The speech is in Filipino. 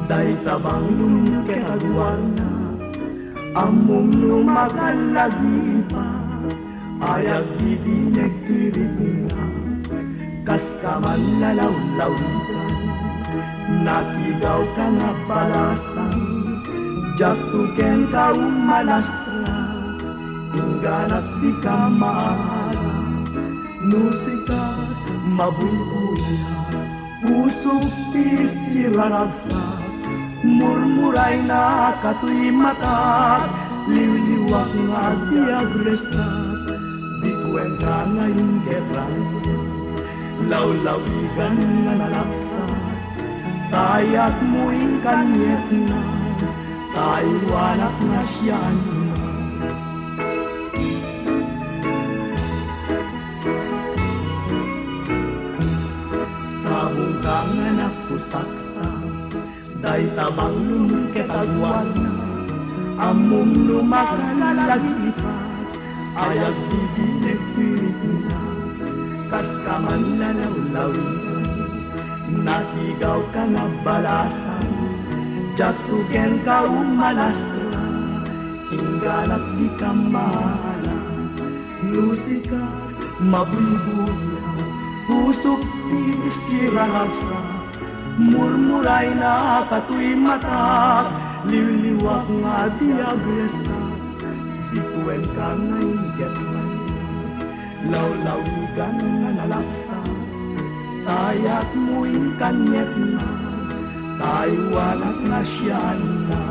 Day tabang lumikeraguan na among lumakalagi pa ayag didinig tirig na kas ka man nalawlawitan nakigaw ka nga balasan jak tuken ka umalastra ingganat di ka maara nusikat mabuybuya pusok isiraragsak murmuray na katuy mata liwliwak nga di agresat di kwenta ngayong gerang lawlawigan nga nalaksak tayak mo'y kanyet na taywanak na siyan na sabong ka nga napusaksak day tabang lumiketagwan na among lumakalagi pa ayag didinig pirit na kas ka man nalawlawigan nakigaw ka nga balasan jak tuken ka umalastra ingganat di ka maala musika mabuybuya pusok isirarasa murmuray na katuy mata liwliwak nga di agresa bituin ka ngayong getlan lawlawigan nga nalaksa tayak mo'y kanyet na taywanak na siyan na